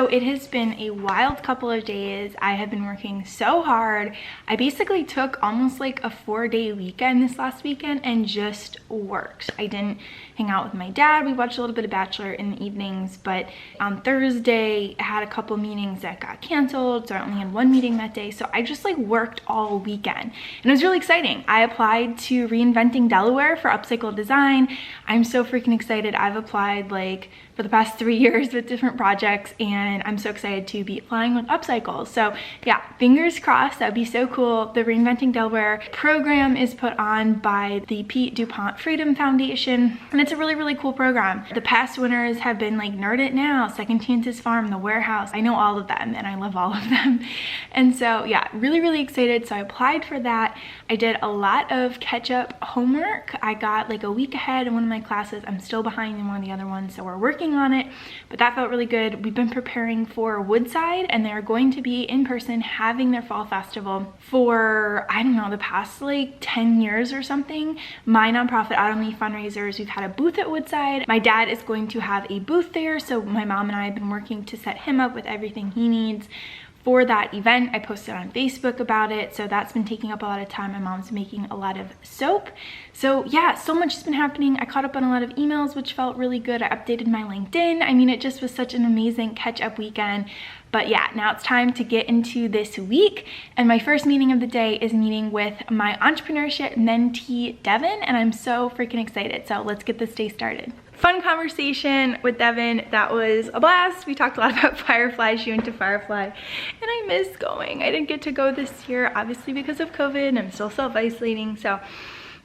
it has been a wild couple of days. I have been working so hard. I basically took almost like a 4-day weekend this last weekend and just worked. I didn't hang out with my dad. We watched a little bit of Bachelor in the evenings, but on Thursday I had a couple meetings that got canceled, so I only had one meeting that day. So I just like worked all weekend and it was really exciting. I applied to Reinventing Delaware for upcycle design. I'm so freaking excited. I've applied like for the past 3 years with different projects, and I'm so excited to be applying with upcycle. So yeah, fingers crossed. That would be so cool. The Reinventing Delaware program is put on by the Pete DuPont Freedom Foundation, and it's a really, really cool program. The past winners have been like Nerd It Now, Second Chances Farm, The Warehouse. I know all of them and I love all of them. And so yeah, really, really excited. So I applied for that. I did a lot of catch-up homework. I got like a week ahead in one of my classes. I'm still behind in one of the other ones, so we're working on it, but that felt really good. We've been preparing for Woodside, and they're going to be in person having their fall festival for, I don't know, the past like 10 years or something. My nonprofit Auto Me Fundraisers, we've had a booth at Woodside. My dad is going to have a booth there, so my mom and I have been working to set him up with everything he needs for that event. I posted on Facebook about it, so that's been taking up a lot of time. My mom's making a lot of soap. So yeah, so much has been happening. I caught up on a lot of emails, which felt really good. I updated my LinkedIn. I mean, it just was such an amazing catch-up weekend. But yeah, now it's time to get into this week. And my first meeting of the day is meeting with my entrepreneurship mentee, Devin, and I'm so freaking excited. So let's get this day started. Fun conversation with Devin. That was a blast. We talked a lot about Firefly. She went to Firefly and I miss going. I didn't get to go this year, obviously because of COVID, and I'm still self-isolating. So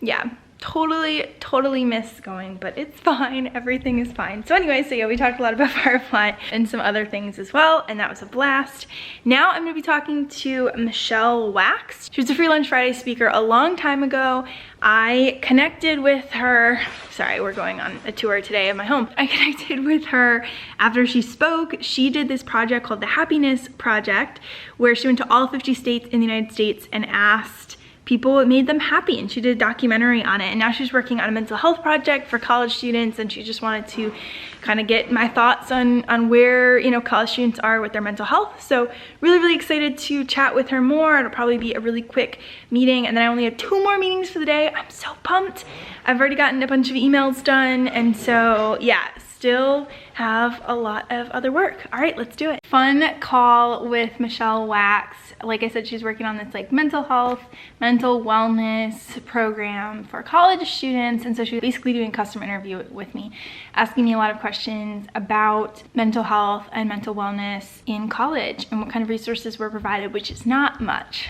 yeah, totally miss going, but it's fine. Everything is fine. So anyway, so yeah, we talked a lot about Firefly and some other things as well, and that was a blast. Now I'm gonna be talking to Michelle Wax. She was a Free Lunch Friday speaker a long time ago. I connected with her, sorry, we're going on a tour today of my home. I connected with her after she spoke. She did this project called the Happiness Project, where she went to all 50 states in the United States and asked people what made them happy, and she did a documentary on it. And now she's working on a mental health project for college students, and she just wanted to kind of get my thoughts on where, you know, college students are with their mental health. So really excited to chat with her more. It'll probably be a really quick meeting, and then I only have 2 more meetings for the day. I'm so pumped. I've already gotten a bunch of emails done, and so yeah, still have a lot of other work. All right, let's do it. Fun call with Michelle Wax. Like I said, she's working on this like mental health, mental wellness program for college students. And so she was basically doing a custom interview with me, asking me a lot of questions about mental health and mental wellness in college and what kind of resources were provided, which is not much.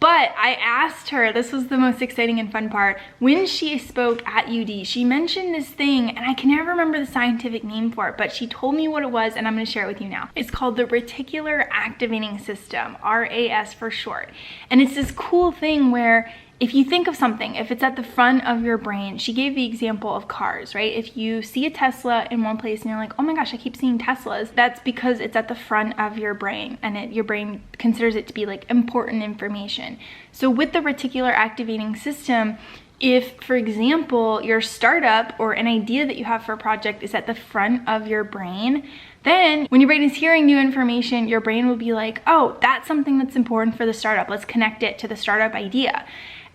But I asked her, this was the most exciting and fun part, when she spoke at UD, she mentioned this thing, and I can never remember the scientific name for it, but she told me what it was, and I'm gonna share it with you now. It's called the Reticular Activating System, RAS for short. And it's this cool thing where if you think of something, if it's at the front of your brain, she gave the example of cars, right? If you see a Tesla in one place and you're like, oh my gosh, I keep seeing Teslas, that's because it's at the front of your brain, and your brain considers it to be like important information. So with the reticular activating system, if, for example, your startup or an idea that you have for a project is at the front of your brain, then when your brain is hearing new information, your brain will be like, oh, that's something that's important for the startup. Let's connect it to the startup idea.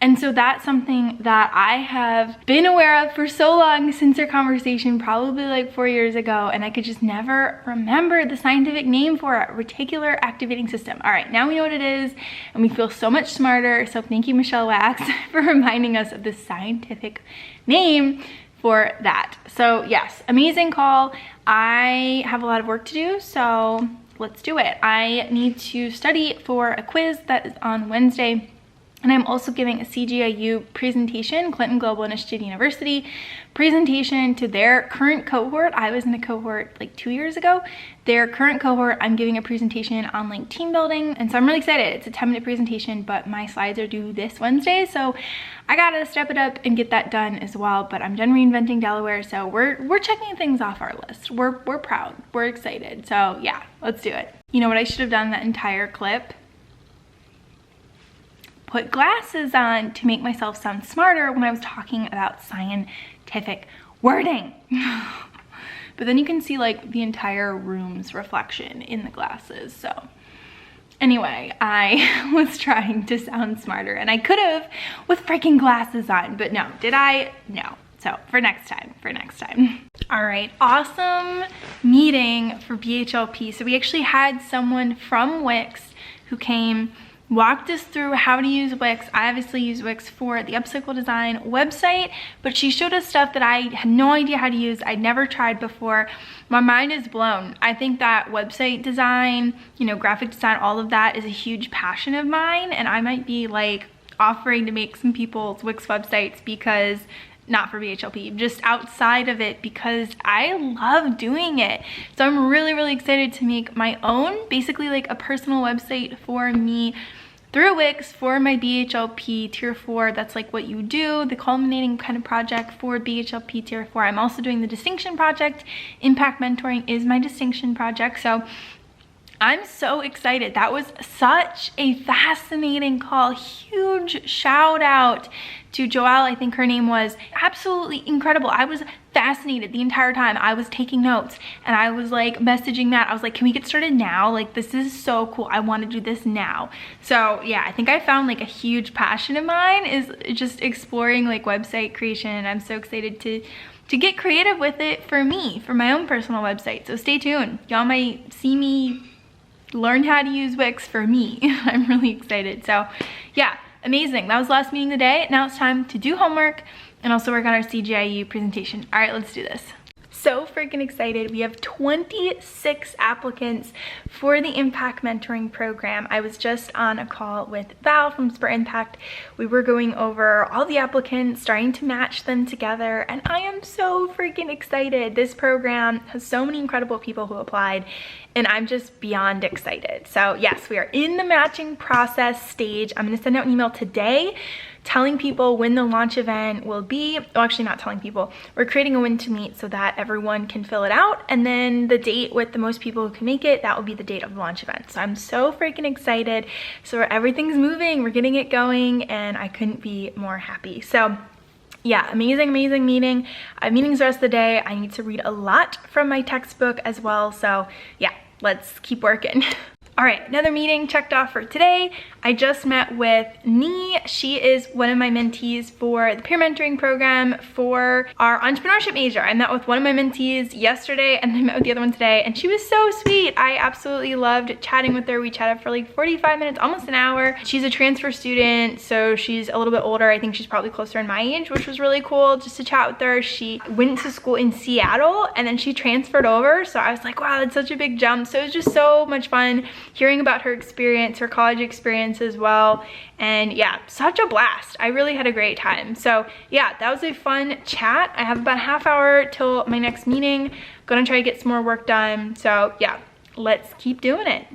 And so that's something that I have been aware of for so long, since our conversation probably like 4 years ago, and I could just never remember the scientific name for it, reticular activating system. All right, now we know what it is, and we feel so much smarter. So thank you, Michelle Wax, for reminding us of the scientific name for that. So yes, amazing call. I have a lot of work to do, so let's do it. I need to study for a quiz that is on Wednesday. And I'm also giving a CGIU presentation, Clinton Global Initiative University, presentation to their current cohort. I was in a cohort like 2 years ago. Their current cohort, I'm giving a presentation on like team building. And so I'm really excited. It's a 10-minute presentation, but my slides are due this Wednesday. So I gotta step it up and get that done as well. But I'm done reinventing Delaware. So we're checking things off our list. We're proud, we're excited. So yeah, let's do it. You know what I should have done that entire clip? Put glasses on to make myself sound smarter when I was talking about scientific wording. but then you can see like the entire room's reflection in the glasses. So anyway, I was trying to sound smarter, and I could have with freaking glasses on, but no. Did I? No. So for next time. All right, awesome meeting for BHLP. So we actually had someone from Wix who came, walked us through how to use Wix. I obviously use Wix for the Upcycle Design website, but she showed us stuff that I had no idea how to use. I'd never tried before. My mind is blown. I think that website design, you know, graphic design, all of that is a huge passion of mine, and I might be like offering to make some people's Wix websites because not for BHLP, just outside of it, because I love doing it. So I'm really excited to make my own, basically like a personal website for me through Wix for my BHLP Tier 4. That's like what you do, the culminating kind of project for BHLP Tier 4. I'm also doing the Distinction Project. Impact Mentoring is my Distinction Project. So I'm so excited. That was such a fascinating call. Huge shout out to Joelle, I think her name was. Absolutely incredible. I was fascinated the entire time. I was taking notes and I was like messaging Matt. I was like, can we get started now? Like, this is so cool. I want to do this now. So yeah, I think I found like a huge passion of mine is just exploring like website creation. I'm so excited to get creative with it for me, for my own personal website. So stay tuned. Y'all might see me learn how to use Wix for me. I'm really excited. So yeah, amazing. That was the last meeting of the day. Now it's time to do homework and also work on our CGIU presentation. All right, let's do this. So freaking excited. We have 26 applicants for the Impact Mentoring Program. I was just on a call with Val from Spur Impact. We were going over all the applicants, starting to match them together, and I am so freaking excited. This program has so many incredible people who applied, and I'm just beyond excited. So yes, we are in the matching process stage. I'm gonna send out an email today telling people when the launch event will be. Well, actually not telling people. We're creating a win to meet so that everyone can fill it out, and then the date with the most people who can make it, that will be the date of the launch event. So I'm so freaking excited. So everything's moving, we're getting it going, and I couldn't be more happy. So yeah, amazing meeting. I have meetings the rest of the day. I need to read a lot from my textbook as well. So yeah, let's keep working. All right, another meeting checked off for today. I just met with Nee. She is one of my mentees for the peer mentoring program for our entrepreneurship major. I met with one of my mentees yesterday and I met with the other one today, and she was so sweet. I absolutely loved chatting with her. We chatted for like 45 minutes, almost an hour. She's a transfer student, so she's a little bit older. I think she's probably closer in my age, which was really cool just to chat with her. She went to school in Seattle and then she transferred over. So I was like, wow, that's such a big jump. So it was just so much fun hearing about her experience, her college experience as well. And yeah, such a blast. I really had a great time. So yeah, that was a fun chat. I have about a half hour till my next meeting. Gonna try to get some more work done. So yeah, let's keep doing it.